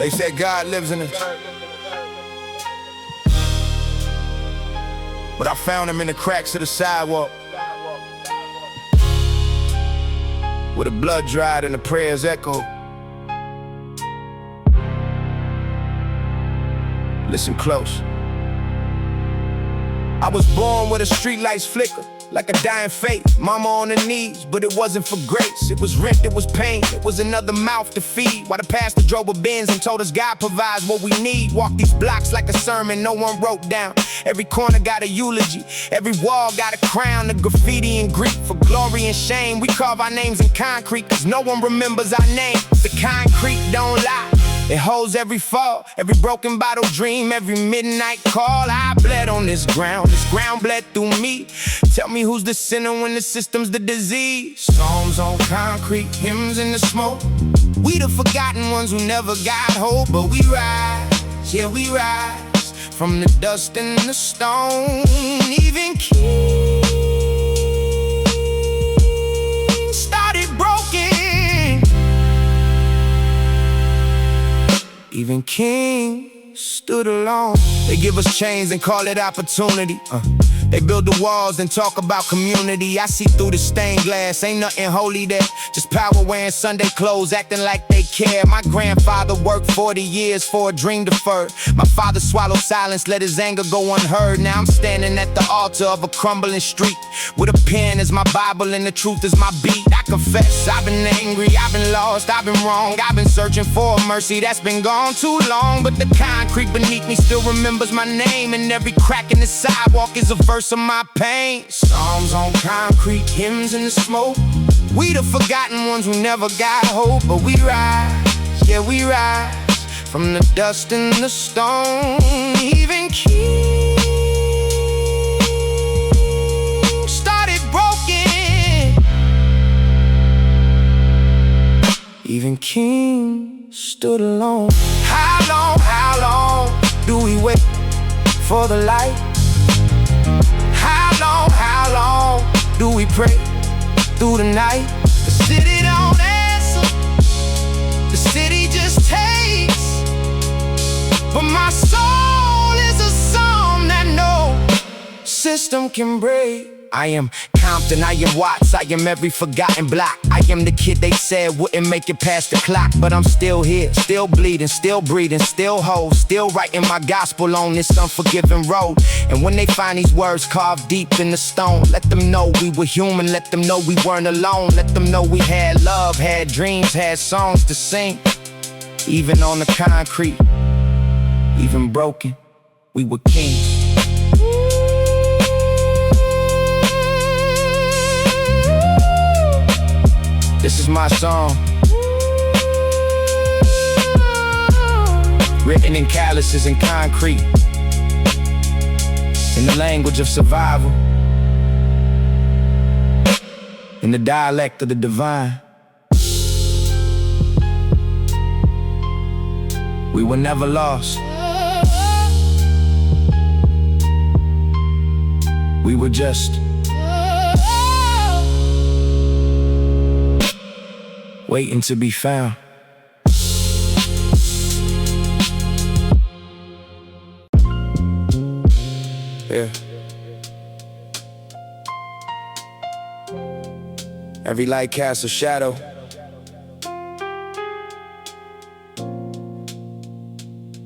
They said God lives in us, but I found him in the cracks of the sidewalk, where the blood dried and the prayers echoed. Listen close. I was born with the street lights flicker, like a dying faith. Mama on her knees, but it wasn't for grace. It was rent, it was pain, it was another mouth to feed. While the pastor drove a Benz and told us God provides what we need. Walk these blocks like a sermon no one wrote down. Every corner got a eulogy, every wall got a crown. The graffiti in Greek for glory and shame. We carve our names in concrete, cause no one remembers our name. The concrete don't lie, it holds every fall, every broken bottle dream, every midnight call. I bled on this ground bled through me. Tell me who's the sinner when the system's the disease. Psalms on concrete, hymns in the smoke. We the forgotten ones who never got hope. But we rise, yeah we rise, from the dust and the stone. Even kings started broken. Even kings stood alone. They give us chains and call it opportunity. They build the walls and talk about community. I see through the stained glass, ain't nothing holy there. Just power wearing Sunday clothes, acting like they care. My grandfather worked 40 years for a dream deferred. My father swallowed silence, let his anger go unheard. Now I'm standing at the altar of a crumbling street, with a pen as my Bible and the truth is my beat. I confess, I've been angry, I've been lost, I've been wrong. I've been searching for a mercy that's been gone too long. But the concrete beneath me still remembers my name, and every crack in the sidewalk is a verse of my pain. Psalms on concrete, hymns in the smoke. We the forgotten ones who never got hope. But we rise, yeah we rise, from the dust and the stone. Even kings started broken. Even kings stood alone. How long do we wait for the light? How long do we pray through the night? The city don't answer, the city just takes. But my soul is a song that no system can break. I am Compton, I am Watts, I am every forgotten block. I am the kid they said wouldn't make it past the clock. But I'm still here, still bleeding, still breathing, still whole, still writing my gospel on this unforgiving road. And when they find these words carved deep in the stone, let them know we were human, let them know we weren't alone. Let them know we had love, had dreams, had songs to sing. Even on the concrete, even broken, we were kings. This is my song, written in calluses and concrete, in the language of survival, in the dialect of the divine. We were never lost. We were just waiting to be found. Yeah. Every light casts a shadow.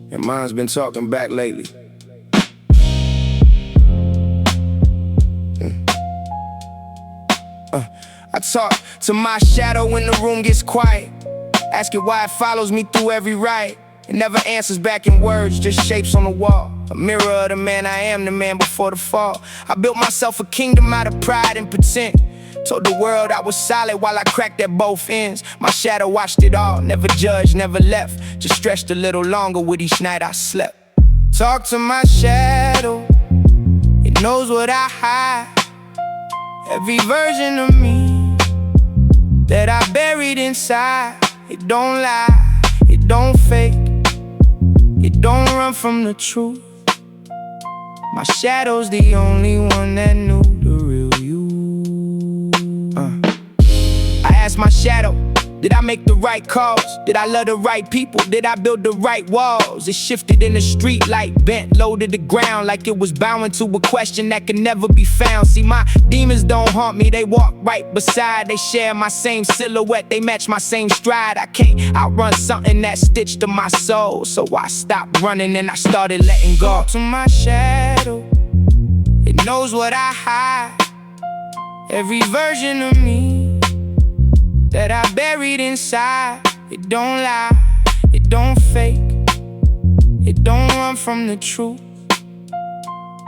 And mine's been talking back lately. I talk to my shadow when the room gets quiet, ask it why it follows me through every riot. It never answers back in words, just shapes on the wall. A mirror of the man I am, the man before the fall. I built myself a kingdom out of pride and pretend. Told the world I was solid while I cracked at both ends. My shadow watched it all, never judged, never left. Just stretched a little longer with each night I slept. Talk to my shadow, it knows what I hide. Every version of me that I buried inside. It don't lie, it don't fake, it don't run from the truth. My shadow's the only one that knew the real you. I asked my shadow, Did I make the right calls? Did I love the right people? Did I build the right walls? It shifted in the street like bent low to the ground, like it was bowing to a question that could never be found. See, my demons don't haunt me, they walk right beside. They share my same silhouette, they match my same stride. I can't outrun something that's stitched to my soul, so I stopped running and I started letting go. To my shadow, it knows what I hide. Every version of me that I buried inside. It don't lie, it don't fake, it don't run from the truth.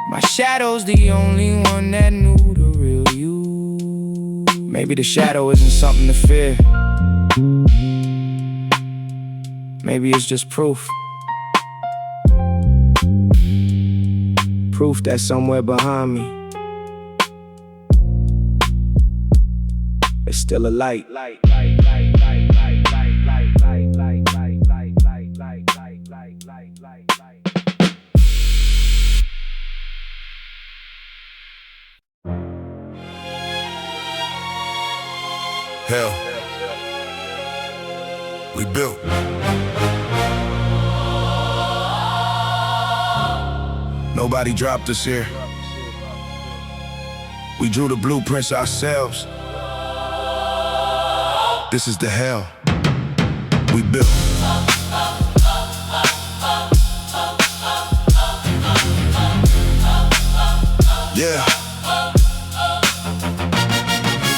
My shadow's the only one that knew the real you. Maybe the shadow isn't something to fear. Maybe it's just proof. Proof that somewhere behind me there's still a light. Hell, we built. Nobody dropped us here. We drew the blueprints ourselves. This is the hell we built. Yeah.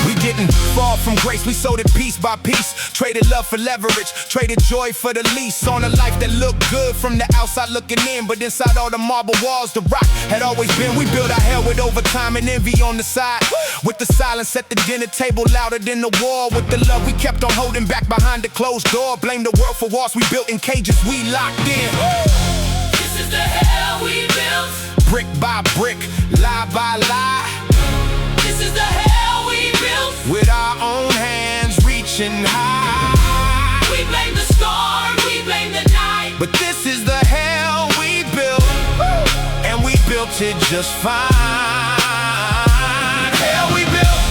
We didn't fall from grace, we sold it piece by piece. Traded love for leverage, traded joy for the lease. On a life that looked good from the outside looking in, but inside all the marble walls, the rock had always been. We built our hell with overtime and envy on the side. With the silence at the dinner table louder than the war. With the love we kept on holding back behind the closed door. Blame the world for walls we built in cages we locked in. This is the hell we built. Brick by brick, lie by lie. This is the hell we built. With our own hands reaching high. We blame the storm, we blame the night. But this is the hell we built. And we built it just fine. Hell we built.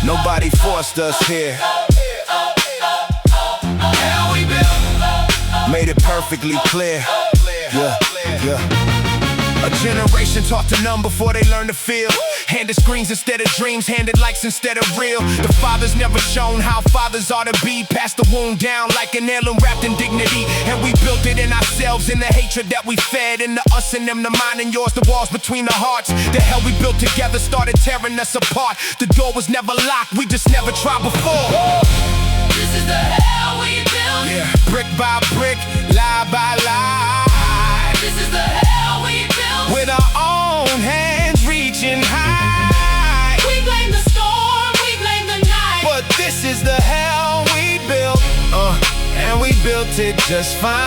Nobody forced us here. Hell we built. Made it perfectly clear. Yeah, yeah. A generation taught to numb before they learn to feel. Handed screens instead of dreams, handed likes instead of real. The fathers never shown how fathers ought to be. Passed the wound down like an heirloom wrapped in dignity. And we built it in ourselves, in the hatred that we fed. In the us and them, the mine and yours, the walls between the hearts. The hell we built together started tearing us apart. The door was never locked, we just never tried before. This is the hell we built. Yeah. Brick by brick, lie by lie. This is the hell we built. With our own hands reaching high. We blame the storm, we blame the night. But this is the hell we built. And we built it just fine.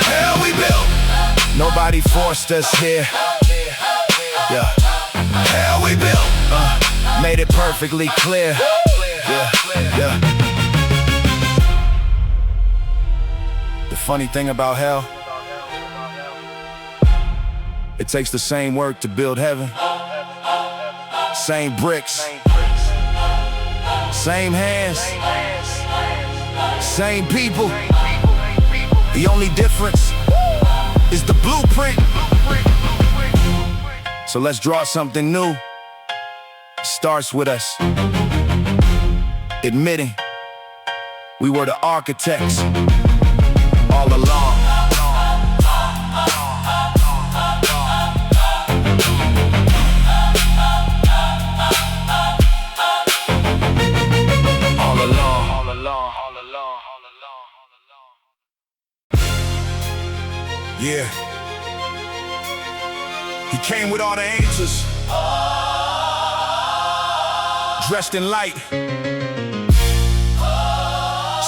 Hell we built. Nobody forced us here. Yeah. Hell we built. Made it perfectly clear. Yeah, yeah. The funny thing about hell, it takes the same work to build heaven. Same bricks, same hands, same people. The only difference is the blueprint. So let's draw something new. Starts with us admitting we were the architects all along. Yeah. He came with all the angels, dressed in light,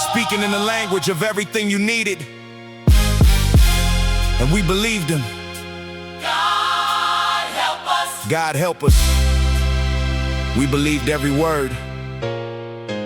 speaking in the language of everything you needed. And we believed him. God help us. God help us. We believed every word.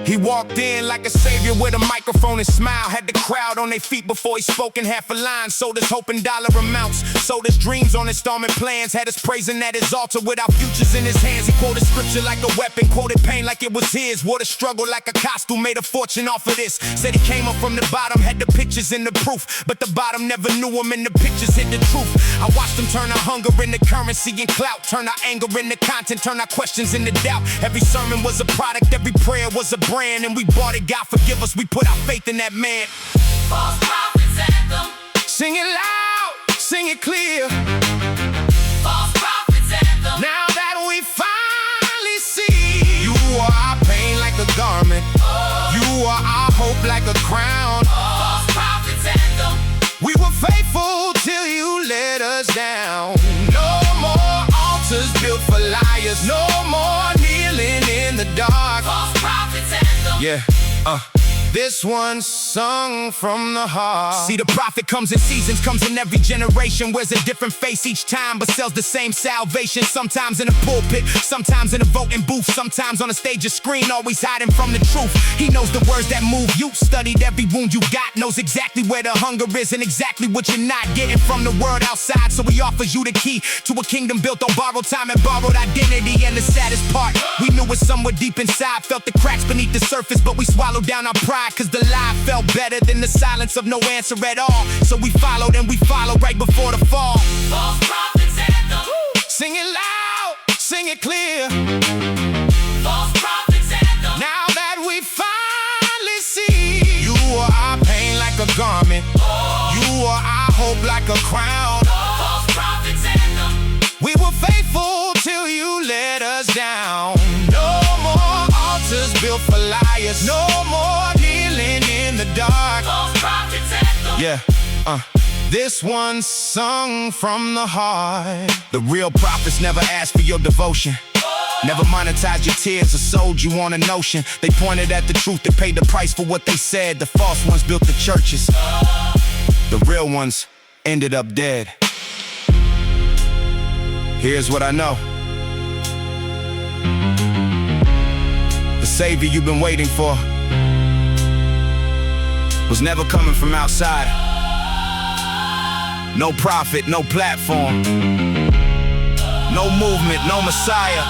He walked in like a savior with a microphone and smile. Had the crowd on their feet before he spoke in half a line. Sold us hope in dollar amounts, sold us dreams on installment plans. Had us praising at his altar with our futures in his hands. He quoted scripture like a weapon, quoted pain like it was his. Wore the struggle like a costume, made a fortune off of this. Said he came up from the bottom, had the pictures and the proof, but the bottom never knew him and the pictures hid the truth. I watched him turn our hunger into currency and clout, turn our anger into content, turn our questions into doubt. Every sermon was a product, every prayer was a brand, and we bought it. God forgive us, we put our faith in that man. False prophets anthem. Sing it loud, sing it clear. False prophets anthem. Now that we finally see, you are our pain like a garment, you are our hope like a crown. False prophets anthem. We were faithful till you let us down. No more altars built for liars, no more kneeling in the dark. False prophets anthem. Yeah, this one's sung from the heart. See, the prophet comes in seasons, comes in every generation, wears a different face each time, but sells the same salvation. Sometimes in a pulpit, sometimes in a voting booth, sometimes on a stage or screen, always hiding from the truth. He knows the words that move you, studied every wound you got, knows exactly where the hunger is and exactly what you're not getting from the world outside. So he offers you the key to a kingdom built on borrowed time and borrowed identity. And the saddest part, we knew it somewhere deep inside, felt the cracks beneath the surface, but we swallowed down our pride, cause the lie felt better than the silence of no answer at all. So we followed and we followed right before the fall. False prophets anthem. Sing it loud, sing it clear. False prophets anthem. Now that we finally see, you are our pain like a garment, you are our hope like a crown. False prophets anthem. We were faithful till you let us down. No more altars built for liars, no more kneeling in the dark. False prophets anthem. Yeah, this one's sung from the heart. The real prophets never asked for your devotion, never monetized your tears or sold you on a notion. They pointed at the truth, they paid the price for what they said. The false ones built the churches, the real ones ended up dead. Here's what I know: the savior you've been waiting for was never coming from outside. No prophet, no platform, no movement, no Messiah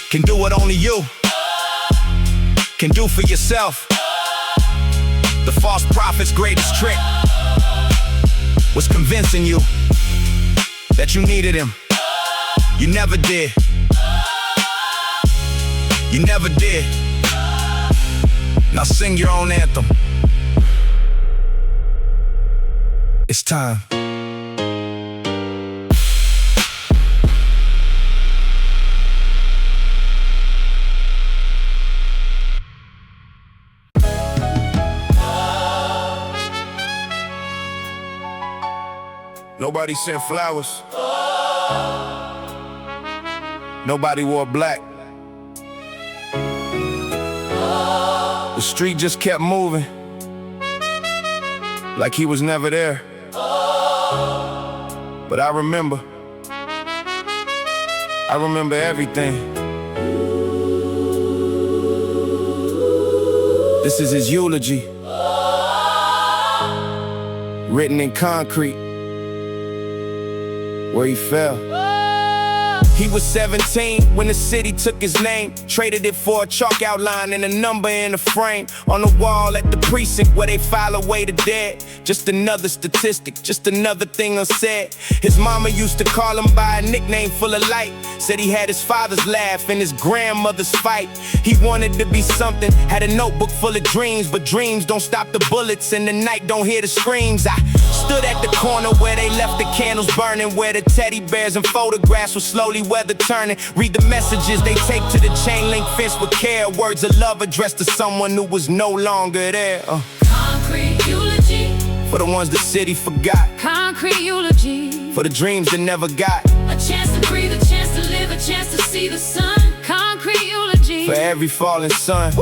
can do what only you can do for yourself. The false prophet's greatest trick was convincing you that you needed him. You never did. You never did. Now sing your own anthem. It's time. Nobody sent flowers. Nobody wore black. The street just kept moving like he was never there. But I remember everything. This is his eulogy, written in concrete, where he fell. He was 17 when the city took his name, traded it for a chalk outline and a number in a frame on the wall at the precinct where they file away the dead. Just another statistic, just another thing unsaid. His mama used to call him by a nickname full of light. Said he had his father's laugh and his grandmother's fight. He wanted to be something, had a notebook full of dreams, but dreams don't stop the bullets and the night don't hear the screams. I stood at the corner where they left the candles burning, where the teddy bears and photographs were slowly weather turning. Read the messages they take to the chain link fence with care. Words of love addressed to someone who was no longer there. Concrete eulogy. For the ones the city forgot. Concrete eulogy. For the dreams that never got. A chance to breathe, a chance to live, a chance to see the sun. Concrete eulogy. For every fallen son.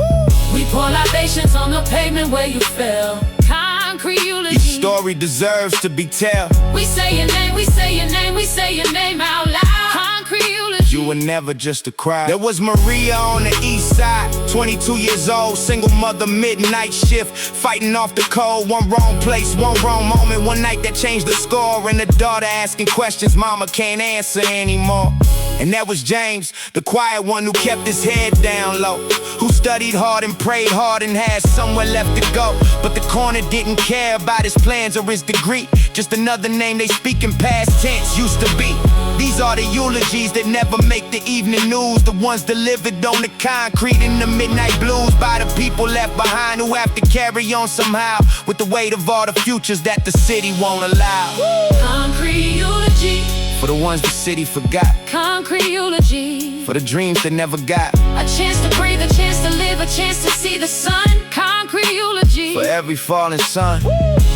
We pour libations on the pavement where you fell. Concrete eulogy. Your story deserves to be told. We say your name, we say your name, we say your name out loud. Concrete eulogy. You were never just a crowd. There was Maria on the east side, 22 years old, single mother, midnight shift, fighting off the cold. One wrong place, one wrong moment, one night that changed the score. And the daughter asking questions mama can't answer anymore. And that was James, the quiet one who kept his head down low, who studied hard and prayed hard and had somewhere left to go. But the corner didn't care about his plans or his degree, just another name they speak in past tense, used to be. These are the eulogies that never make the evening news, the ones delivered on the concrete in the midnight blues by the people left behind who have to carry on somehow with the weight of all the futures that the city won't allow. Concrete eulogy For the ones the city forgot, Concrete eulogy for the dreams that never got, a chance to breathe, a chance to live, a chance to see the sun. Concrete eulogy for every falling sun.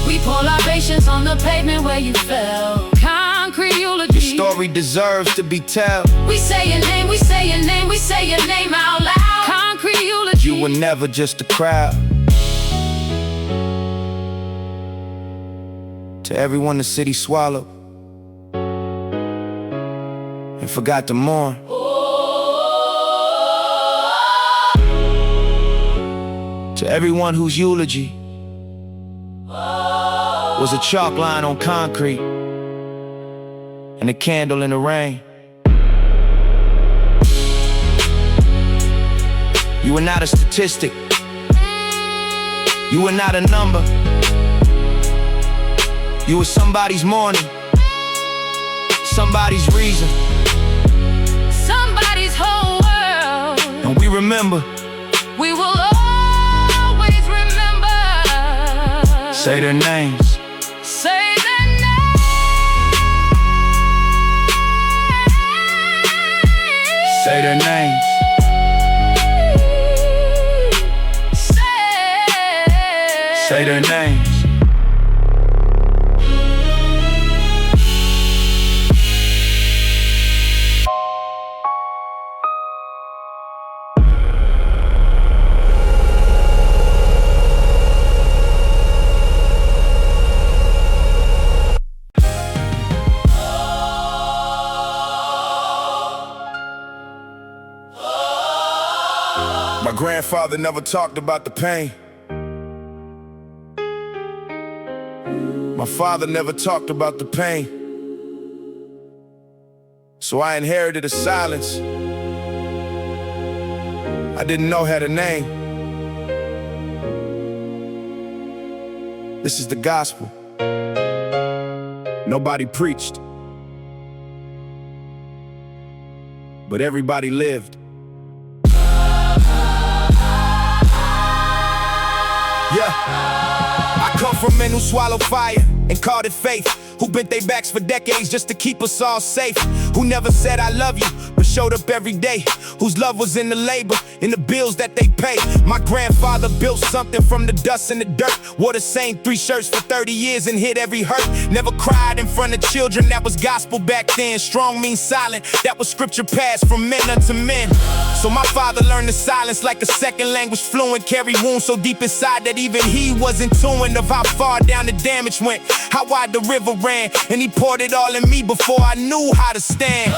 We pour libations on the pavement where you fell. Concrete eulogy. Your story deserves to be told. We say your name, we say your name, we say your name out loud. Concrete eulogy. You were never just a crowd. To everyone the city swallowed and forgot to mourn. To everyone whose eulogy was a chalk line on concrete and a candle in the rain. You were not a statistic. You were not a number. You were somebody's morning, somebody's reason, Somebody's whole world. and we remember. We will always remember. Say their names. Say their name. Say their names. Say their names. My grandfather never talked about the pain. My father never talked about the pain. So I inherited a silence I didn't know had a name. This is the gospel. Nobody preached, but everybody lived. Yeah, I come from men who swallow fire and called it faith, who bent their backs for decades just to keep us all safe, who never said I love you, but showed up every day, whose love was in the labor, in the bills that they pay. My grandfather built something from the dust and the dirt, wore the same 3 shirts for 30 years and hid every hurt, never cried in front of children, that was gospel back then. Strong means silent, that was scripture passed from men unto men. So my father learned the silence like a second language fluent, carried wounds so deep inside that even he wasn't tuned of how far down the damage went, how wide the river ran, and he poured it all in me before I knew how to stand.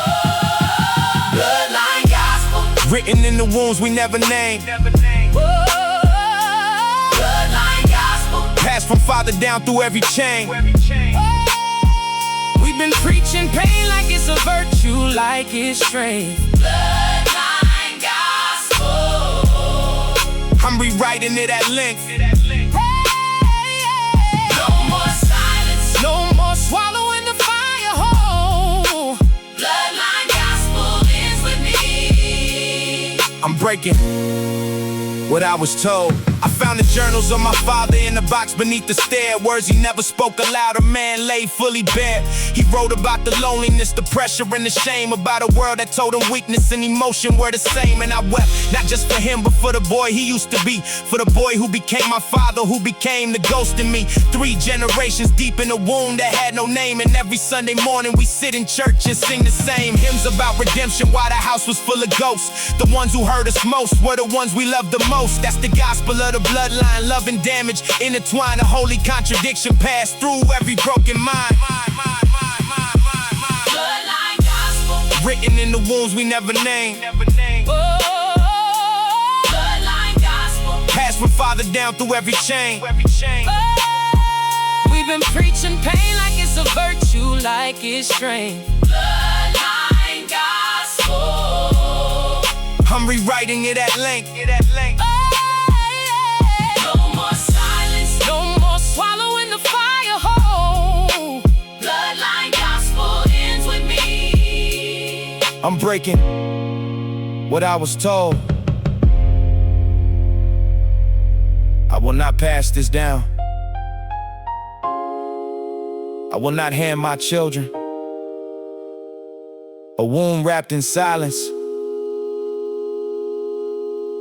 Bloodline Gospel. Written in the wounds we never named, Bloodline Gospel. passed from father down through every chain. We've been preaching pain like it's a virtue, like it's strength. Bloodline Gospel. I'm rewriting it at length. No more silence. No more swallowing the fire hole. Bloodline Gospel is with me. I'm breaking what I was told. I found the journals of my father in the box beneath the stair. Words he never spoke aloud, a man laid fully bare. He wrote about the loneliness, the pressure and the shame, about a world that told him weakness and emotion were the same. And I wept, not just for him, but for the boy he used to be, for the boy who became my father, who became the ghost in me. 3 generations deep in a wound that had no name. And every Sunday morning we sit in church and sing the same hymns about redemption while the house was full of ghosts. The ones who hurt us most were the ones we loved the most. That's the gospel of the bloodline, love and damage intertwined, a holy contradiction passed through every broken mind. Bloodline Gospel. written in the wounds we never named. Bloodline Gospel. Passed from father down through every chain. We've been preaching pain like it's a virtue, like it's strength. Bloodline Gospel. I'm rewriting it at length. No more silence, no more swallowing the fire hole. Bloodline Gospel ends with me. I'm breaking what I was told. I will not pass this down. I will not hand my children a wound wrapped in silence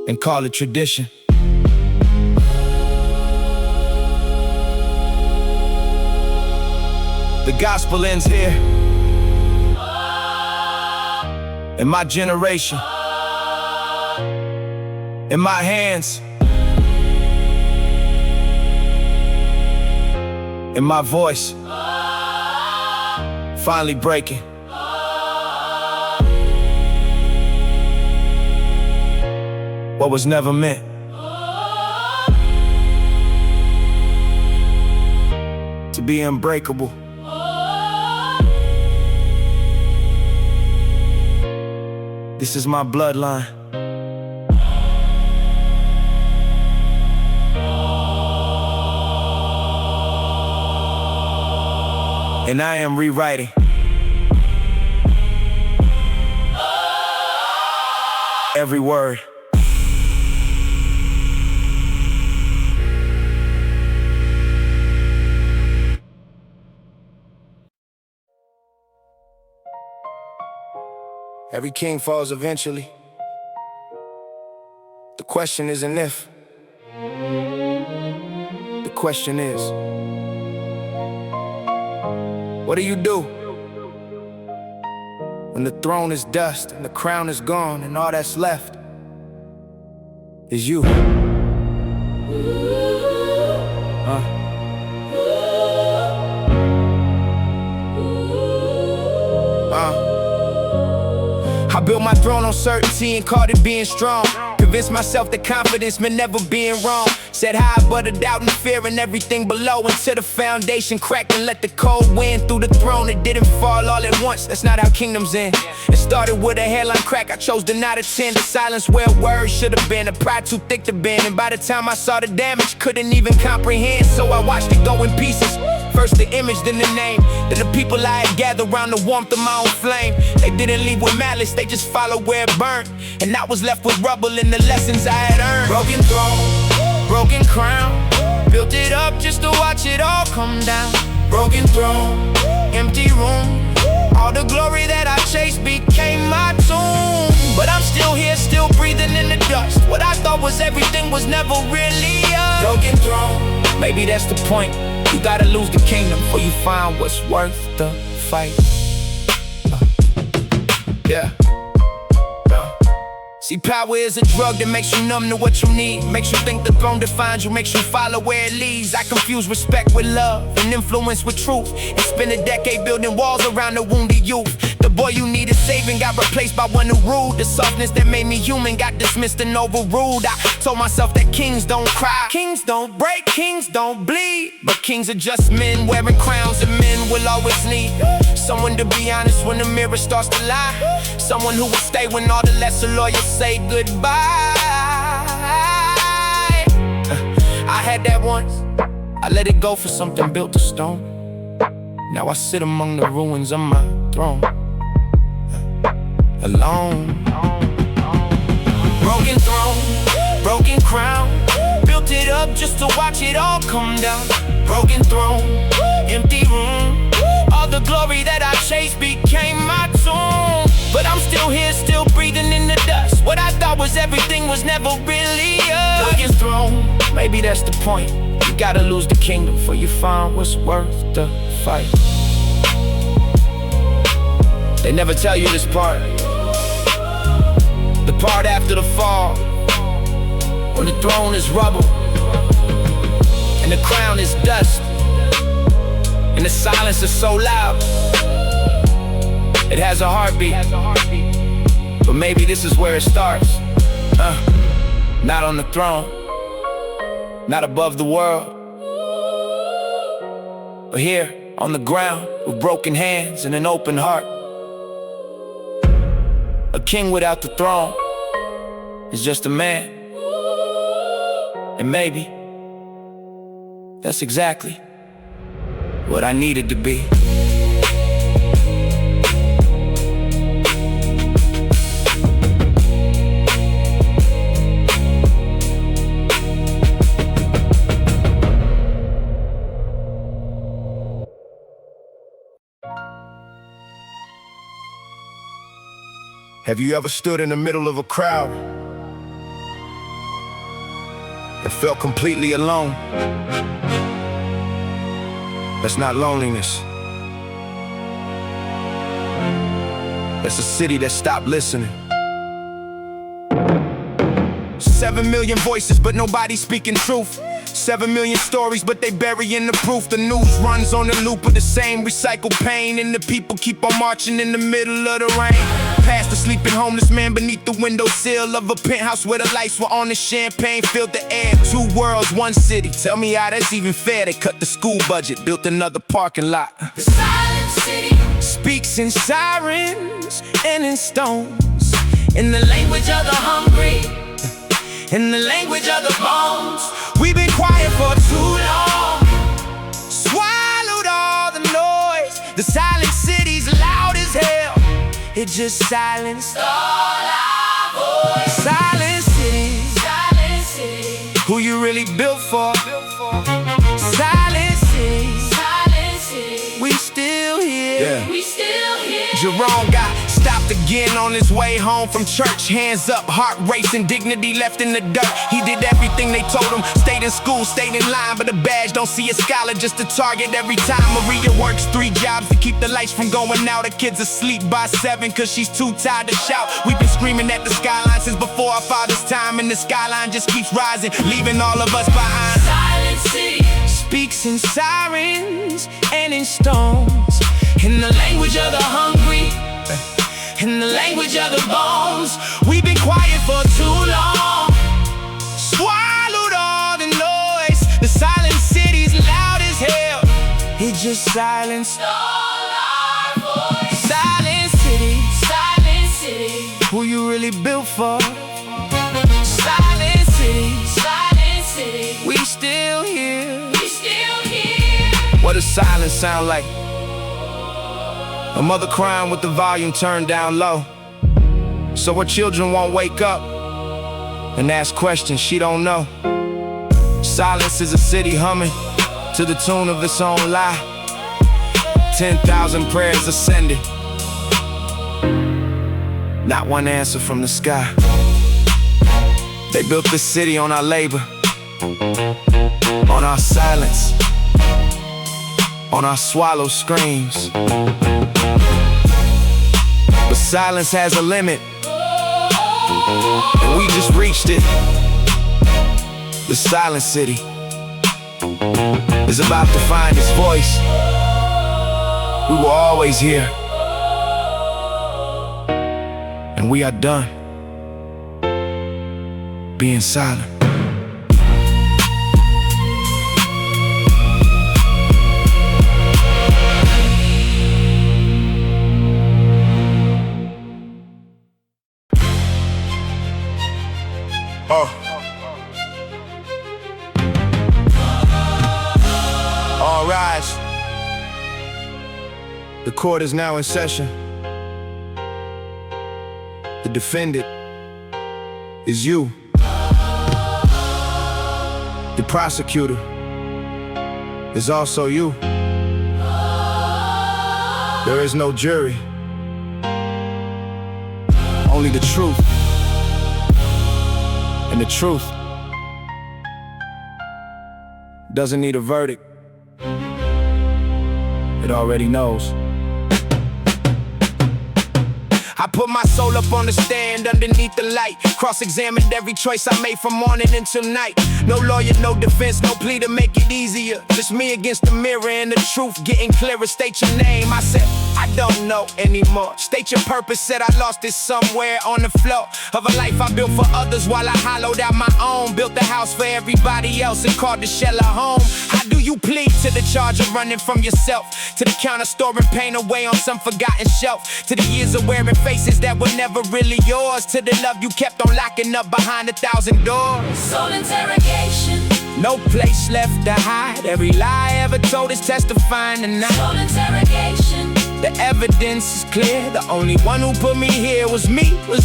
and call it tradition. The gospel ends here. In my generation, in my hands, in my voice, finally breaking. What was never meant. To be unbreakable. This is my bloodline. And I am rewriting every word. Every king falls eventually. The question isn't if. The question is, what do you do when the throne is dust and the crown is gone and all that's left is you? I built my throne on certainty and called it being strong. Convinced myself that confidence meant never being wrong. Set high but a doubt and fear and everything below, until the foundation cracked and let the cold wind through the throne. It didn't fall all at once, that's not how kingdoms end. It started with a hairline crack, I chose to not attend. The silence where words should have been, the pride too thick to bend. And by the time I saw the damage, couldn't even comprehend. So I watched it go in pieces. First the image, then the name, then the people I had gathered around the warmth of my own flame. They didn't leave with malice, they just followed where it burned. And I was left with rubble and the lessons I had earned. Broken throne, broken crown, built it up just to watch it all come down. Broken throne, empty room, all the glory that I chased became my tomb. But I'm still here, still breathing in the dust. What I thought was everything was never really us. Broken throne, maybe that's the point. You gotta lose the kingdom before you find what's worth the fight. Yeah. See, power is a drug that makes you numb to what you need. Makes you think the throne defines you, makes you follow where it leads. I confuse respect with love and influence with truth, and spend a decade building walls around the wounded youth. The boy you needed saving got replaced by one who ruled. The softness that made me human got dismissed and overruled. I told myself that kings don't cry, kings don't break, kings don't bleed. But kings are just men wearing crowns, and men will always need someone to be honest when the mirror starts to lie. Someone who will stay when all the lesser loyal say goodbye. I had that once, I let it go for something built of stone. Now I sit among the ruins of my throne, alone. Broken throne, broken crown, built it up just to watch it all come down. Broken throne, empty room, all the glory that I chased became my tomb. But I'm still here, still breathing in the dust. What I thought was everything was never really us. Broken throne, maybe that's the point. You gotta lose the kingdom before you find what's worth the fight. They never tell you this part, the part after the fall, when the throne is rubble and the crown is dust, and the silence is so loud It has a heartbeat, but maybe this is where it starts. Not on the throne, not above the world, but here on the ground with broken hands and an open heart. A king without the throne is just a man, and maybe that's exactly what I needed to be. Have you ever stood in the middle of a crowd and felt completely alone? That's not loneliness. That's a city that stopped listening. 7 million voices, but nobody speaking truth. 7 million stories, but they burying the proof. The news runs on the loop of the same recycled pain, and the people keep on marching in the middle of the rain. Past the sleeping homeless man beneath the windowsill of a penthouse where the lights were on and champagne filled the air. 2 worlds, 1 city. Tell me how that's even fair. They cut the school budget, built another parking lot. The silent city Speaks in sirens and in stones, in the language of the hungry, in the language of the bones. We've been quiet for too long, swallowed all the noise. The silent city's loud as hell, it just silenced all our voice. Silent city, Silent city, who you really built for? Silent city, silent city, we still here. we still here. Jerome got stopped again on his way home from church. Hands up, heart racing, dignity left in the dirt. He did everything they told him, stayed in school, stayed in line, but a badge don't see a scholar, just a target every time. Maria works 3 jobs to keep the lights from going out. Her kids asleep by 7 cause she's too tired to shout. We've been screaming at the skyline since before our father's time, and the skyline just keeps rising, leaving all of us behind. Silent city Speaks in sirens and in stones, in the language of the hungry, in the language of the bones. We've been quiet for too long, swallowed all the noise. The silent city's loud as hell, it just silenced all our voice. Silent city, Silent city, who you really built for? Silent city, silent city, we still here. we still here. What does silence sound like? A mother crying with the volume turned down low, so her children won't wake up and ask questions she don't know. Silence is a city humming to the tune of its own lie. 10,000 prayers ascended, not one answer from the sky. They built this city on our labor, on our silence, on our swallowed screams. But silence has a limit, and we just reached it. The silent city is about to find its voice. We were always here, and we are done being silent. All rise. The court is now in session. The defendant is you. The prosecutor is also you. There is no jury, only the truth. And the truth doesn't need a verdict. It already knows. I put my soul up on the stand underneath the light. Cross-examined every choice I made from morning until night. No lawyer, no defense, no plea to make it easier. Just me against the mirror and the truth getting clearer. State your name, I said, I don't know anymore. State your purpose, said I lost it somewhere on the floor of a life I built for others while I hollowed out my own. Built a house for everybody else and called the shell a home. How do you plead to the charge of running from yourself? To the counter storing pain away on some forgotten shelf. To the years of wearing faces that were never really yours. To the love you kept on locking up behind 1,000 doors. Soul interrogation. No place left to hide. Every lie ever told is testifying tonight. Soul interrogation. The evidence is clear. The only one who put me here was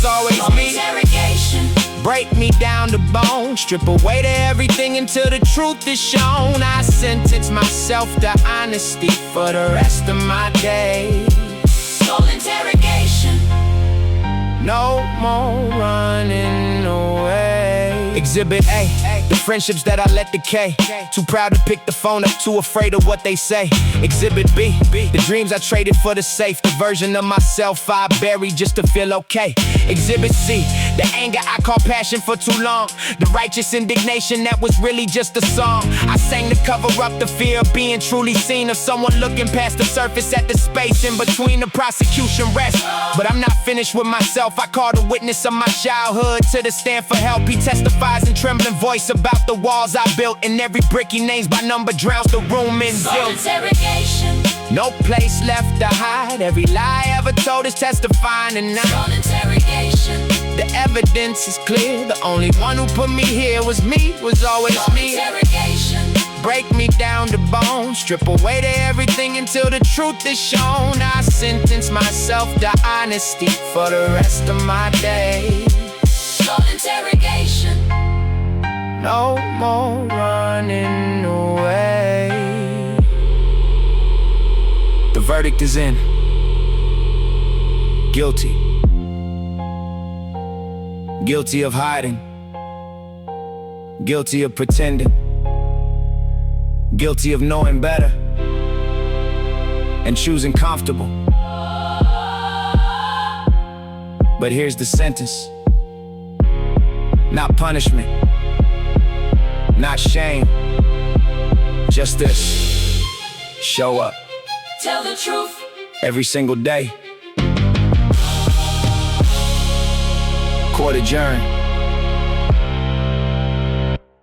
always Soul me. interrogation. Break me down to bone, strip away to everything until the truth is shown. I sentence myself to honesty for the rest of my days. Soul interrogation. No more running away. Exhibit A, the friendships that I let decay. Too proud to pick the phone up, too afraid of what they say. Exhibit B, the dreams I traded for the safe. The version of myself I buried just to feel okay. Exhibit C, the anger I called passion for too long. The righteous indignation that was really just a song I sang to cover up the fear of being truly seen. Of someone looking past the surface at the space in between the prosecution rest. But I'm not finished with myself. I called a witness of my childhood to the stand for help. He testifies in trembling voice about the walls I built. And every brick he names by number drowns the room in Soul guilt. interrogation. No place left to hide. Every lie ever told is testifying tonight. Soul interrogation. The evidence is clear. The only one who put me here was always Soul me. interrogation. Break me down to bone, strip away to everything until the truth is shown. I sentence myself to honesty for the rest of my days. Soul interrogation. No more running away. The verdict is in. Guilty. Guilty of hiding. Guilty of pretending. Guilty of knowing better and choosing comfortable. But here's the sentence. Not punishment, not shame, just this. Show up Tell the truth. every single day. Court adjourned.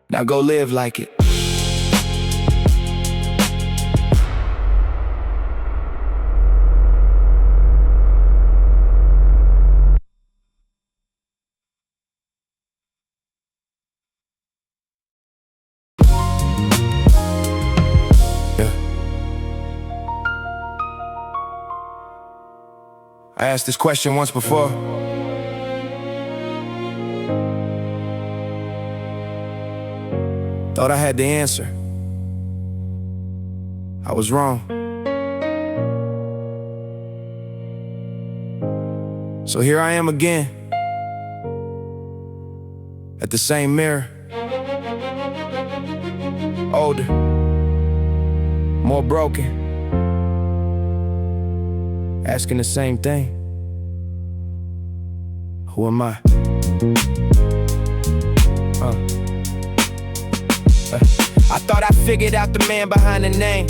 Now go live like it. I asked this question once before. Thought I had the answer. I was wrong. So here I am again, at the same mirror. Older, more broken, asking the same thing. Who am I? I thought I figured out the man behind the name.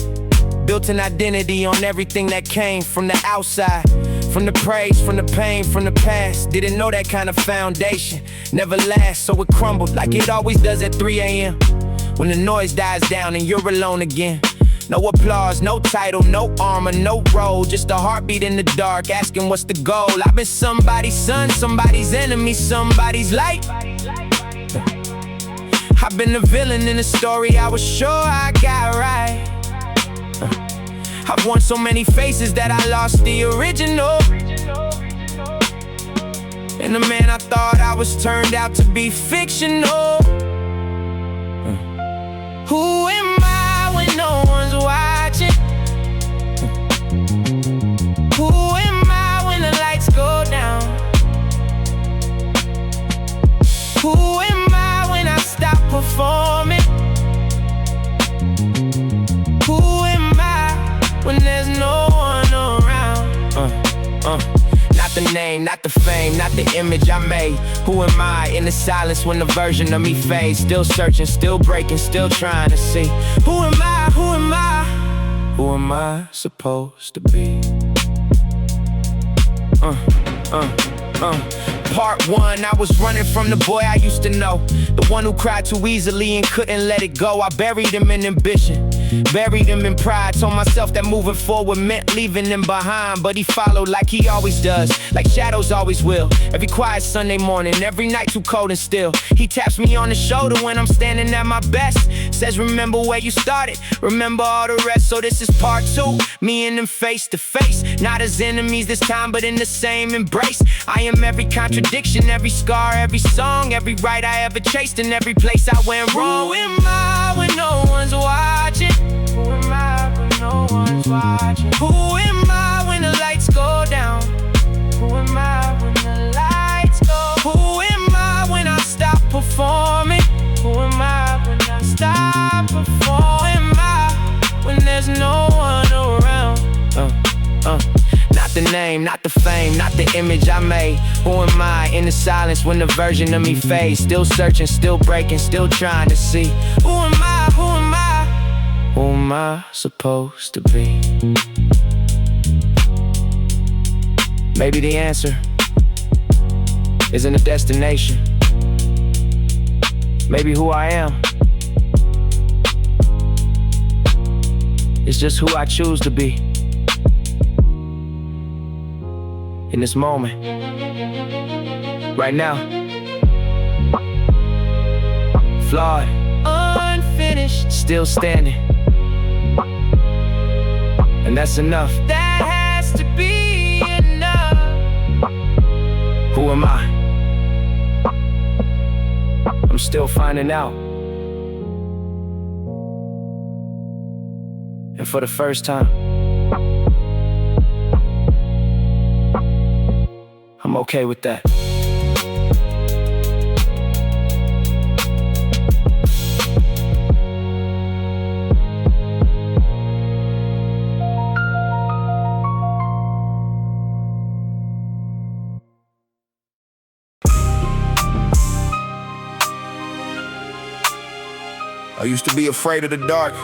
Built an identity on everything that came from the outside. From the praise, from the pain, from the past. Didn't know that kind of foundation never lasts, so it crumbled like it always does at 3 a.m. When the noise dies down and you're alone again. No applause, no title, no armor, no role. Just a heartbeat in the dark, asking what's the goal. I've been somebody's son, somebody's enemy, somebody's light. I've been the villain in a story I was sure I got right. I've worn so many faces that I lost the original. And the man I thought I was turned out to be fictional. Who am I when no one's watching? Who am I when the lights go down? Who am I when I stop performing? Who am I when there's no one around? Not Not the name, not the fame, not the image I made. Who am I in the silence when the version of me fades? Still searching, still breaking, still trying to see. Who am I, who am I? Who am I supposed to be? Part 1, I was running from the boy I used to know. The one who cried too easily and couldn't let it go. I buried him in ambition, buried him in pride. Told myself that moving forward meant leaving him behind. But he followed like he always does, like shadows always will. Every quiet Sunday morning, every night too cold and still. He taps me on the shoulder when I'm standing at my best. Says remember where you started, remember all the rest. So this is part 2, me and him face to face. Not as enemies this time, but in the same embrace. I am every contradiction, every scar, every song, every right I ever chased, and every place I went wrong. Who am I when no one's watching? Who am I when no one's watching? Who am I when the lights go down? Who am I when the lights go? Who am I when I stop performing? Who am I when I stop performing? Who am I when there's no one around? Not the name, not the fame, not the image I made. Who am I in the silence when the version of me fades? Still searching, still breaking, still trying to see. Who am I, who am I? Who am I supposed to be? Maybe the answer isn't a destination. Maybe who I am is just who I choose to be. In this moment, right now, flawed, unfinished, still standing, and that's enough. That has to be enough. Who am I? I'm still finding out. And for the first time, I'm okay with that. I used to be afraid of the dark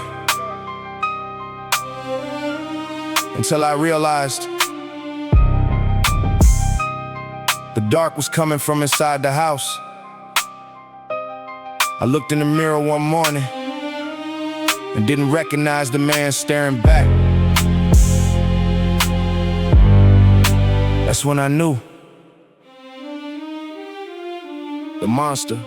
until I realized the dark was coming from inside the house. I looked in the mirror one morning and didn't recognize the man staring back. That's when I knew the monster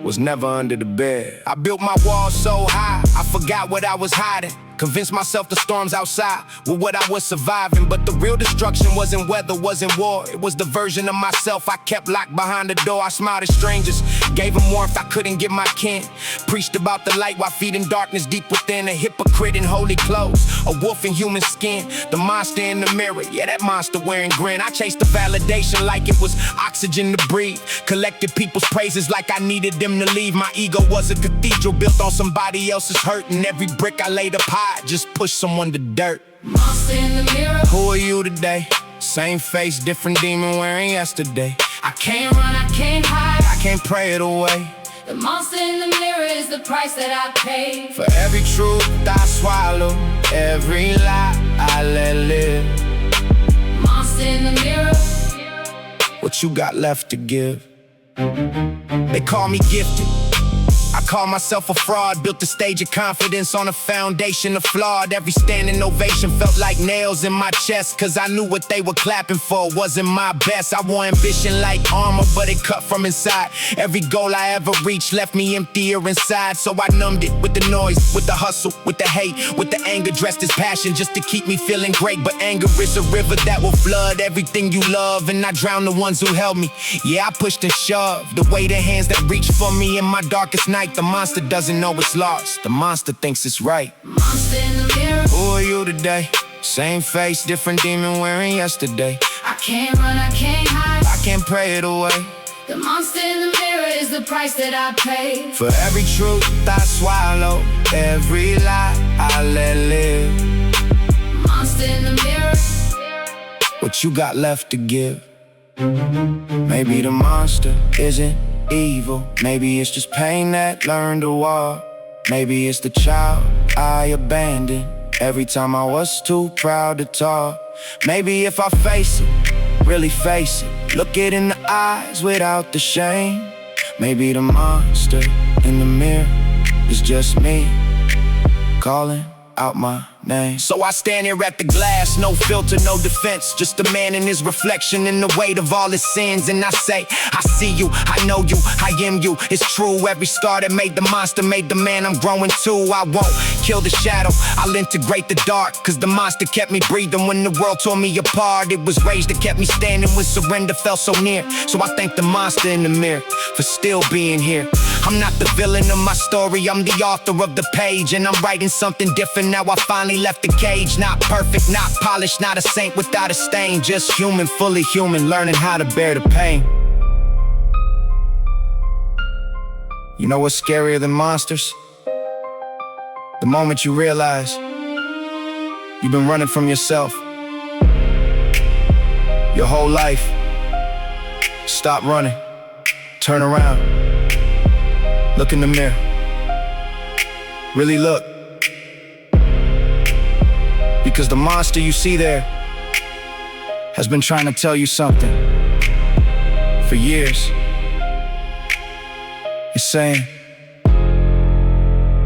was never under the bed. I built my walls so high, I forgot what I was hiding. Convinced myself the storms outside were what I was surviving. But the real destruction wasn't weather, wasn't war. It was the version of myself I kept locked behind the door. I smiled at strangers, gave them warmth I couldn't give my kin. Preached about the light while feeding darkness deep within. A hypocrite in holy clothes, a wolf in human skin. The monster in the mirror, yeah, that monster wearing grin. I chased the validation like it was oxygen to breathe. Collected people's praises like I needed them to leave. My ego was a cathedral built on somebody else's hurt. And every brick I laid up high just push someone to dirt. Monster in the mirror. Who are you today? Same face, different demon wearing yesterday. I can't run, I can't hide. I can't pray it away. The monster in the mirror is the price that I paid. For every truth I swallow, every lie I let live. Monster in the mirror. What you got left to give? They call me gifted, I call myself a fraud. Built a stage of confidence on a foundation of flawed. Every standing ovation felt like nails in my chest, cause I knew what they were clapping for wasn't my best. I wore ambition like armor, but it cut from inside. Every goal I ever reached left me emptier inside. So I numbed it with the noise, with the hustle, with the hate, with the anger dressed as passion, just to keep me feeling great. But anger is a river that will flood everything you love, and I drown the ones who held me. Yeah, I pushed and shoved the weight of hands that reached for me in my darkest night. The monster doesn't know it's lost, the monster thinks it's right. Monster in the mirror. Who are you today? Same face, different demon wearing yesterday. I can't run, I can't hide. I can't pray it away. The monster in the mirror is the price that I paid. For every truth I swallow, every lie I let live. Monster in the mirror. what you got left to give. Maybe the monster isn't evil. Maybe it's just pain that learned to walk. Maybe it's the child I abandoned every time I was too proud to talk. Maybe if I face it, really face it, look it in the eyes without the shame. Maybe the monster in the mirror is just me calling out my name. So I stand here at the glass, no filter, no defense, just a man in his reflection in the weight of all his sins. And I say, I see you, I know you, I am you. It's true, every scar that made the monster made the man I'm growing to. I won't kill the shadow, I'll integrate the dark, cause the monster kept me breathing when the world tore me apart. It was rage that kept me standing when surrender felt so near. So I thank the monster in the mirror for still being here. I'm not the villain of my story, I'm the author of the page. And I'm writing something different now, I finally left the cage. Not perfect, not polished, not a saint without a stain. Just human, fully human, learning how to bear the pain. You know what's scarier than monsters? The moment you realize you've been running from yourself your whole life. Stop running, turn around, look in the mirror, really look. Because the monster you see there has been trying to tell you something for years. It's saying,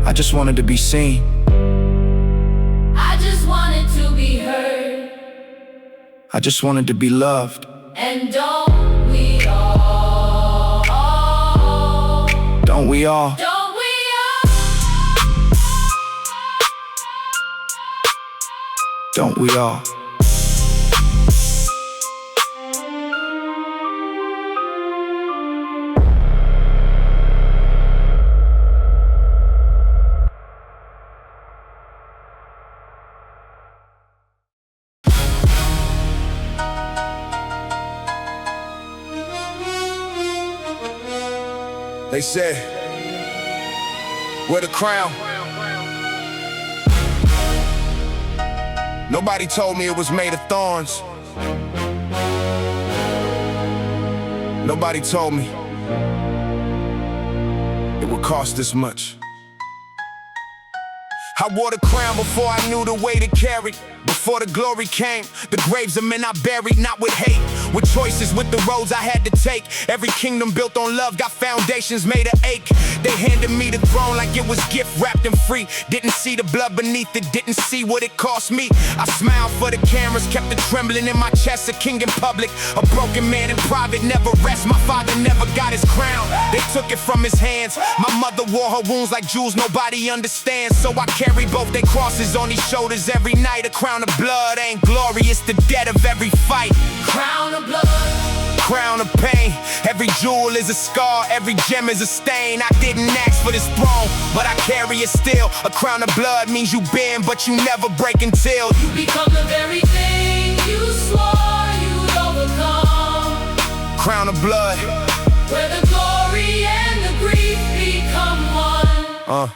I just wanted to be seen. I just wanted to be heard. I just wanted to be loved. And don't we all? Don't we all? Don't we all? Don't we all? They said, wear the crown. Nobody told me it was made of thorns. Nobody told me it would cost this much. I wore the crown before I knew the weight it carried. Before the glory came, the graves of men I buried, not with hate, with choices, with the roads I had to take. Every kingdom built on love got foundations made of ache. They handed me the throne like it was gift wrapped and free. Didn't see the blood beneath it, didn't see what it cost me. I smiled for the cameras, kept it trembling in my chest. A king in public, a broken man in private, never rest. My father never got his crown, they took it from his hands. My mother wore her wounds like jewels nobody understands. So I carry both their crosses on these shoulders every night. A crown of blood ain't glory, it's the debt of every fight. Crown of blood, crown of pain. Every jewel is a scar, every gem is a stain. I didn't ask for this throne, but I carry it still. A crown of blood means you bend, but you never break until you become the very thing you swore you'd overcome. Crown of blood, where the glory and the grief become one.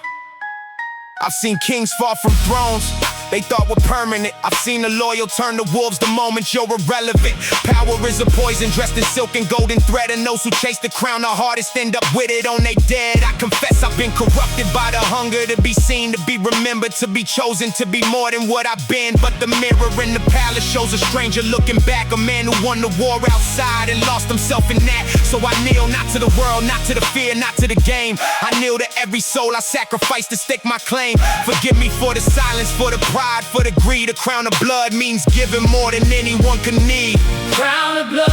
I've seen kings fall from thrones they thought were permanent. I've seen the loyal turn to wolves the moment you're irrelevant. Power is a poison dressed in silk and golden thread, and those who chase the crown the hardest end up with it on they dead. I confess I've been corrupted by the hunger to be seen, to be remembered, to be chosen, to be more than what I've been. But the mirror in the palace shows a stranger looking back, a man who won the war outside and lost himself in that. So I kneel not to the world, not to the fear, not to the game. I kneel to every soul I sacrificed to stake my claim. Forgive me for the silence, for the pride, for the greed. A crown of blood means giving more than anyone can need. Crown of blood,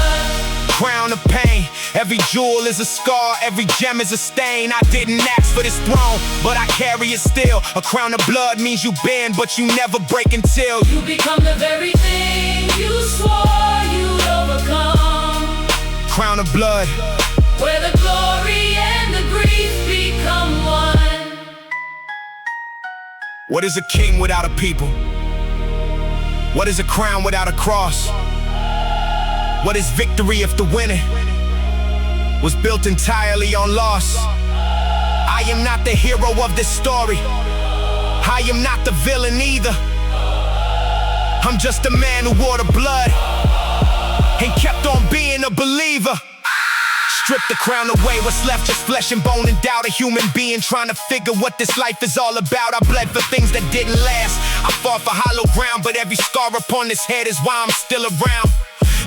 crown of pain. Every jewel is a scar, every gem is a stain. I didn't ask for this throne, but I carry it still. A crown of blood means you bend, but you never break until you become the very thing you swore you'd overcome. Crown of blood, where the glory and the grief become one. What is a king without a people? What is a crown without a cross? What is victory if the winning was built entirely on loss? I am not the hero of this story. I am not the villain either. I'm just a man who wore the blood. and kept on being a believer. Strip the crown away, what's left just flesh and bone and doubt. A human being trying to figure what this life is all about. I bled for things that didn't last. I fought for hollow ground, but every scar upon this head is why I'm still around.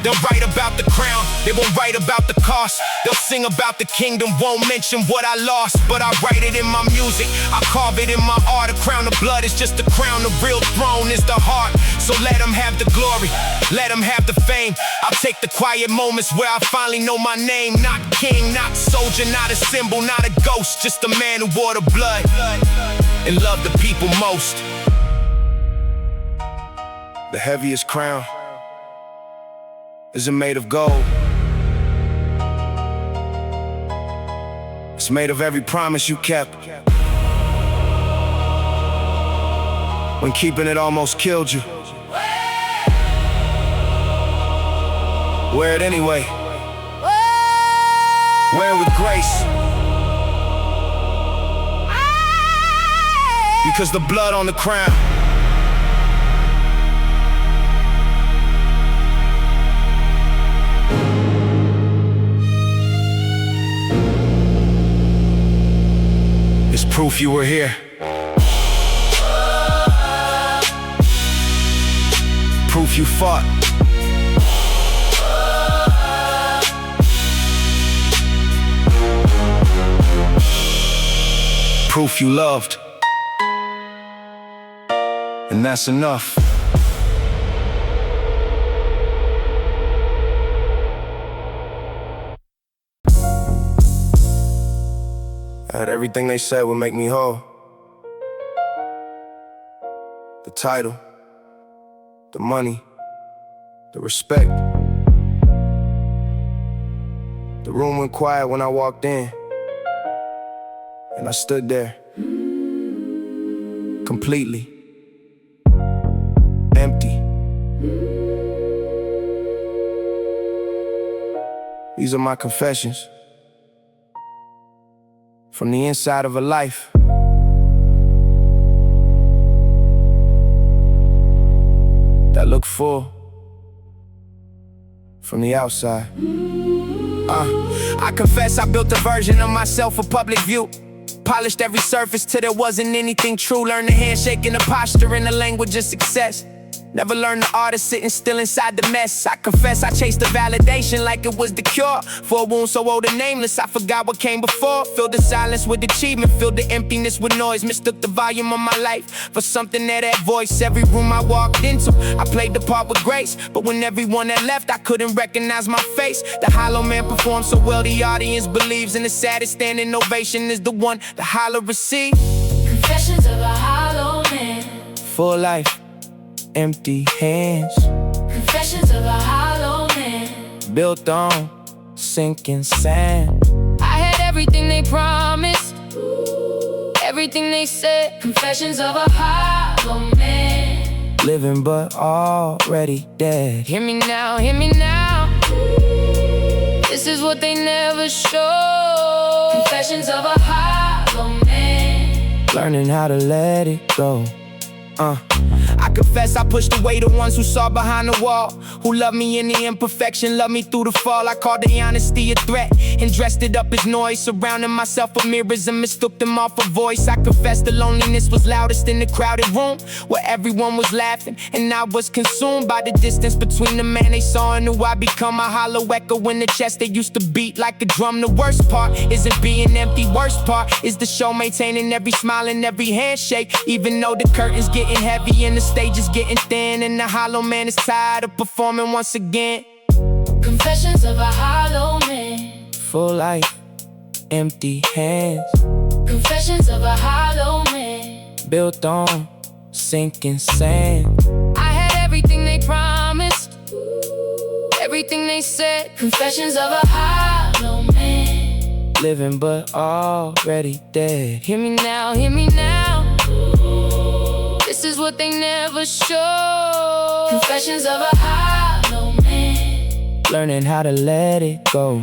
They'll write about the crown, they won't write about the cost. They'll sing about the kingdom, won't mention what I lost. But I write it in my music, I carve it in my art. A crown of blood is just a crown, the real throne is the heart. So let them have the glory, let them have the fame. I'll take the quiet moments where I finally know my name. Not king, not soldier, not a symbol, not a ghost. Just a man who wore the blood and loved the people most. The heaviest crown isn't made of gold. It's made of every promise you kept, when keeping it almost killed you. Wear it anyway. Wear it with grace, because the blood on the crown is proof you were here. Proof you fought. Proof you loved. And that's enough. I had everything they said would make me whole. The title, the money, the respect. The room went quiet when I walked in, and I stood there, completely empty. These are my confessions from the inside of a life that looked full from the outside. I confess I built a version of myself for public view. Polished every surface till there wasn't anything true. Learned the handshake and the posture and the language of success. Never learned the art of sitting still inside the mess. I confess I chased the validation like it was the cure for a wound so old and nameless. I forgot what came before. Filled the silence with achievement, filled the emptiness with noise. Mistook the volume of my life for something that had voice. Every room I walked into, I played the part with grace. But when everyone had left, I couldn't recognize my face. The hollow man performed so well, the audience believes. And the saddest standing ovation is the one the hollow receives. Confessions of a hollow man. Full life, empty hands. Confessions of a hollow man. Built on sinking sand. I had everything they promised, everything they said. Confessions of a hollow man. Living but already dead. Hear me now, hear me now. This is what they never show. Confessions of a hollow man. Learning how to let it go. I confess I pushed away the ones who saw behind the wall, who loved me in the imperfection, loved me through the fall. I called the honesty a threat and dressed it up as noise. Surrounding myself with mirrors and mistook them all for voice. I confess the loneliness was loudest in the crowded room, where everyone was laughing and I was consumed by the distance between the man they saw and who I become. A hollow echo in the chest that used to beat like a drum. The worst part isn't being empty, worst part is the show, maintaining every smile and every handshake. Even though the curtains getting heavy and the stage is getting thin, and the hollow man is tired of performing once again. Confessions of a hollow man. Full life, empty hands. Confessions of a hollow man. Built on sinking sand. I had everything they promised, everything they said. Confessions of a hollow man. Living but already dead. Hear me now, hear me now. This is what they never show. Confessions of a hollow man. Learning how to let it go.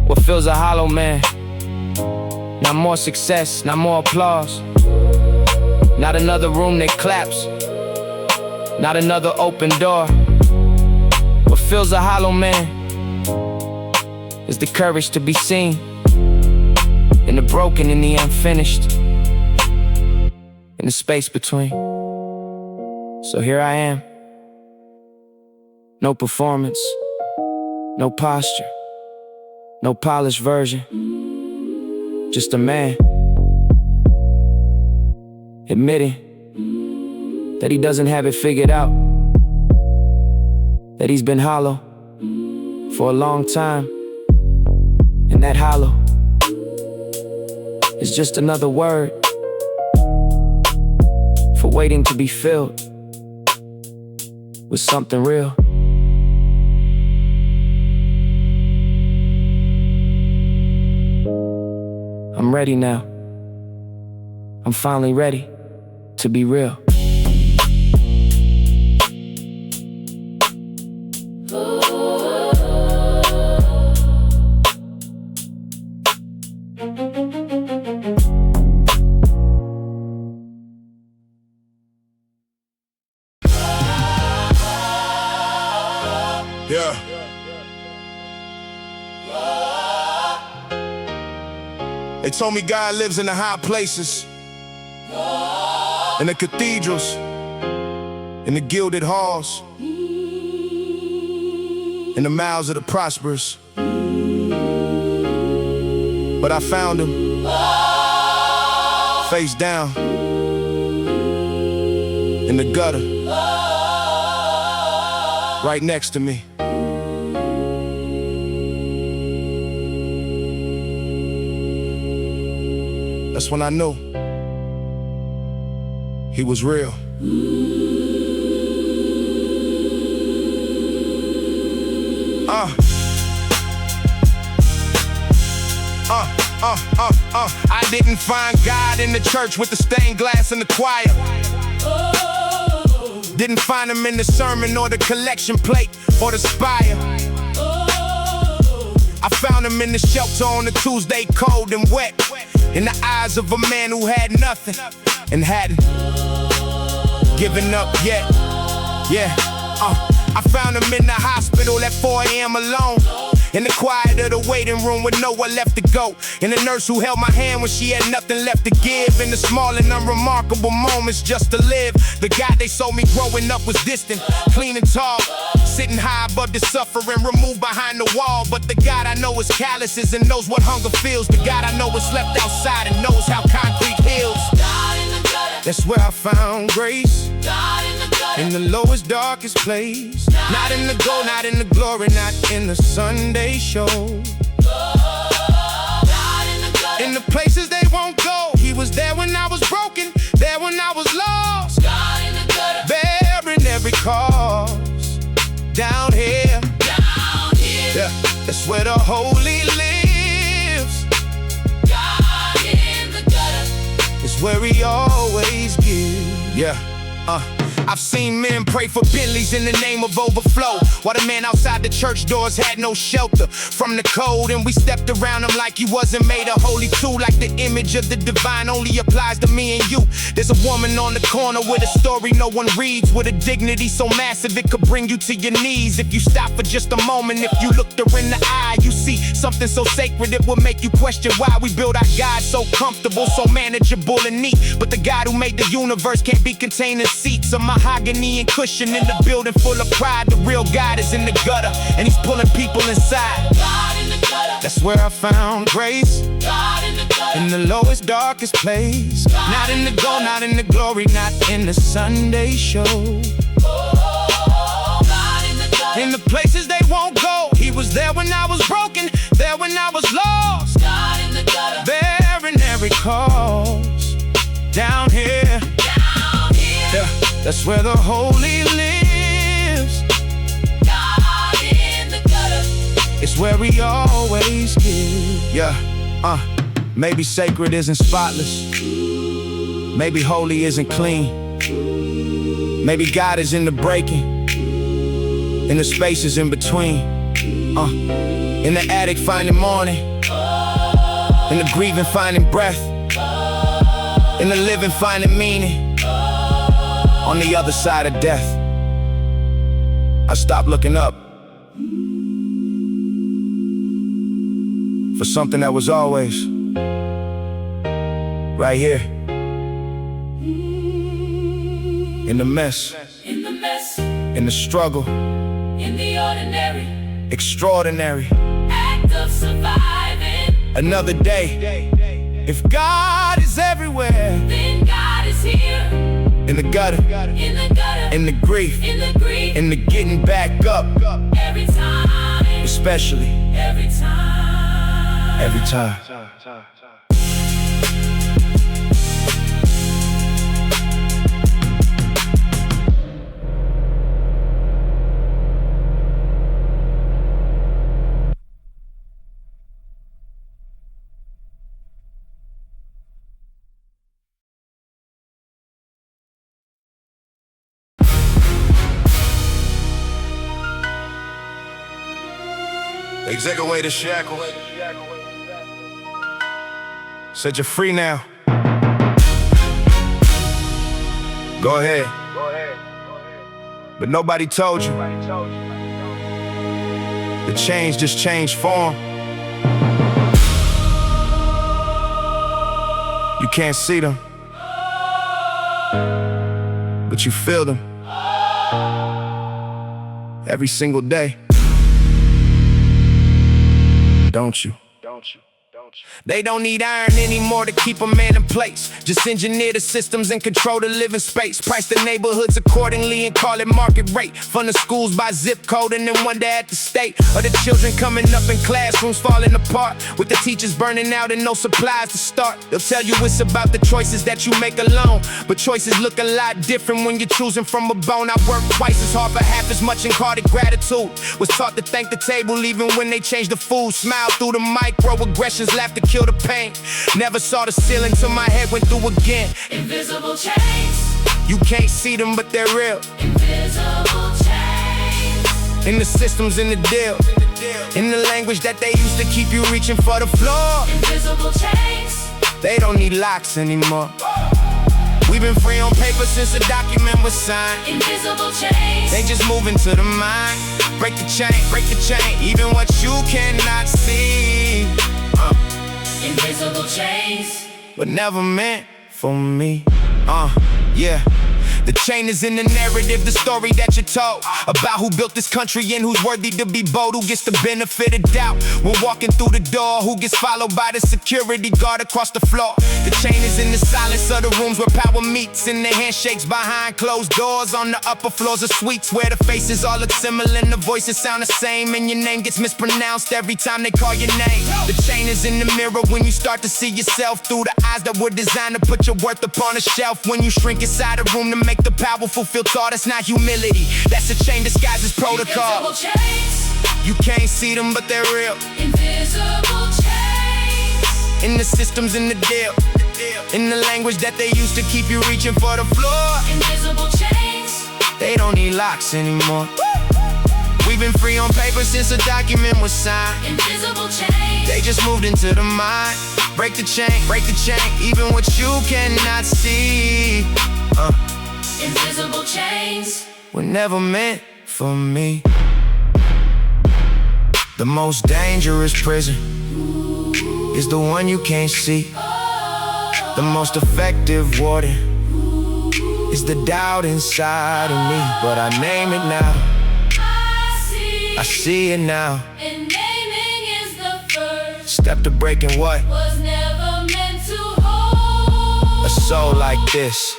What fills a hollow man? Not more success, not more applause, not another room that claps, not another open door. What fills a hollow man is the courage to be seen, and the broken in the unfinished, in the space between. So here I am. No performance, no posture, no polished version, just a man admitting that he doesn't have it figured out, that he's been hollow for a long time, and that hollow is just another word for waiting to be filled with something real. I'm ready now. I'm finally ready to be real. Yeah. They told me God lives in the high places, in the cathedrals, in the gilded halls, in the mouths of the prosperous. But I found him face down in the gutter, right next to me. That's when I knew he was real. I didn't find God in the church with the stained glass and the choir. Didn't find him in the sermon or the collection plate or the spire. I found him in the shelter on a Tuesday, cold and wet, in the eyes of a man who had nothing and hadn't given up yet. Yeah, I found him in the hospital at 4 a.m. alone, in the quiet of the waiting room with nowhere left to go, and the nurse who held my hand when she had nothing left to give, in the small and unremarkable moments just to live. The guy they sold me growing up was distant, clean and tall, sitting high above the suffering, removed behind the wall. But the God I know is calluses and knows what hunger feels. The God I know is left outside and knows how concrete heals. That's where I found grace, in the lowest, darkest place. Not in the gold, not in the glory, not in the Sunday show. In the places they won't go, he was there when I was broken, there when I was lost, bearing every cause. Down here, yeah, that's where the holy lives. God in the gutter, it's where he always gives. Yeah, I've seen men pray for Bentleys in the name of overflow, while the man outside the church doors had no shelter from the cold, and we stepped around him like he wasn't made of holy too. Like the image of the divine only applies to me and you. There's a woman on the corner with a story no one reads, with a dignity so massive it could bring you to your knees. If you stop for just a moment, if you looked her in the eye, you see something so sacred it will make you question why we build our God so comfortable, so manageable and neat. But the God who made the universe can't be contained in seats of mahogany and cushion in the building full of pride. The real God is in the gutter, and he's pulling people inside. That's where I found grace, in the lowest, darkest place. Not in the gold, not in the glory, not in the Sunday show. In the places they won't go, he was there when I was broken, there when I was lost, bearing every cause. Down here, yeah, that's where the holy lives. God in the gutter, it's where we always give. Yeah, maybe sacred isn't spotless, maybe holy isn't clean, maybe God is in the breaking, in the spaces in between. In the attic finding morning, in the grieving finding breath, in the living finding meaning. On the other side of death, I stopped looking up for something that was always right here. In the mess, in the struggle, in the ordinary, extraordinary act of surviving. another day. If God is everywhere, Then God is here, in the gutter, in the gutter, in the grief, in the grief, in the getting back up, every time, especially every time. every time. They take away the shackles, said you're free now. Go ahead. But nobody told you the change just changed form. You can't see them, but you feel them every single day. Don't you? They don't need iron anymore to keep a man in place. Just engineer the systems and control the living space. Price the neighborhoods accordingly and call it market rate. Fund the schools by zip code and then wonder at the state. Or the children coming up in classrooms falling apart, with the teachers burning out and no supplies to start. They'll tell you it's about the choices that you make alone, but choices look a lot different when you're choosing from a bone. I worked twice as hard for half as much and called it gratitude. Was taught to thank the table even when they changed the food. Smile through the microaggressions, laugh to kill the pain. Never saw the ceiling till my head went through again. Invisible chains, You can't see them, but they're real. invisible chains, In the systems, in the deal, in the language that they used to keep you reaching for the floor. invisible chains, They don't need locks anymore. We've been free on paper since the document was signed. invisible chains. They just moving to the mind. Break the chain, even what you cannot see. Invisible chains, But never meant for me. Yeah. The chain is in the narrative, the story that you're told about who built this country and who's worthy to be bold, who gets the benefit of doubt when walking through the door, who gets followed by the security guard across the floor. The chain is in the silence of the rooms where power meets, in the handshakes behind closed doors on the upper floors of suites where the faces all look similar and the voices sound the same, and your name gets mispronounced every time they call your name. The chain is in the mirror when you start to see yourself through the eyes that were designed to put your worth upon a shelf. When you shrink inside a room to make the powerful feel tall, that's not humility, that's a chain disguised as protocol. invisible chains, You can't see them, but they're real. invisible chains, In the systems, in the deal, in the language that they used to keep you reaching for the floor. invisible chains, They don't need locks anymore. We've been free on paper since the document was signed. invisible chains. They just moved into the mind. Break the chain, even what you cannot see. Invisible chains, Were never meant for me. The most dangerous prison is the one you can't see. The most effective warden is the doubt inside of me. But I name it now, I see it now. and naming is the first. Step to breaking what? Was never meant to hold A soul like this.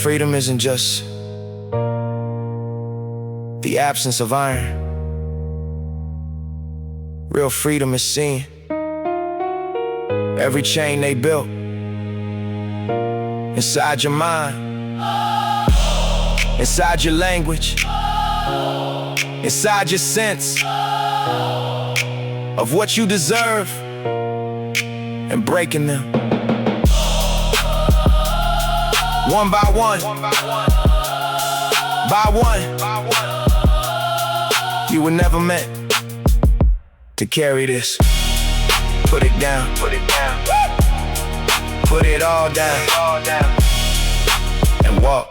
Freedom isn't just the absence of iron. Real freedom is seeing every chain they built inside your mind, inside your language, inside your sense of what you deserve, and breaking them one by one, by one. You were never meant to carry this. Put it down, put it down, put it all down, and walk.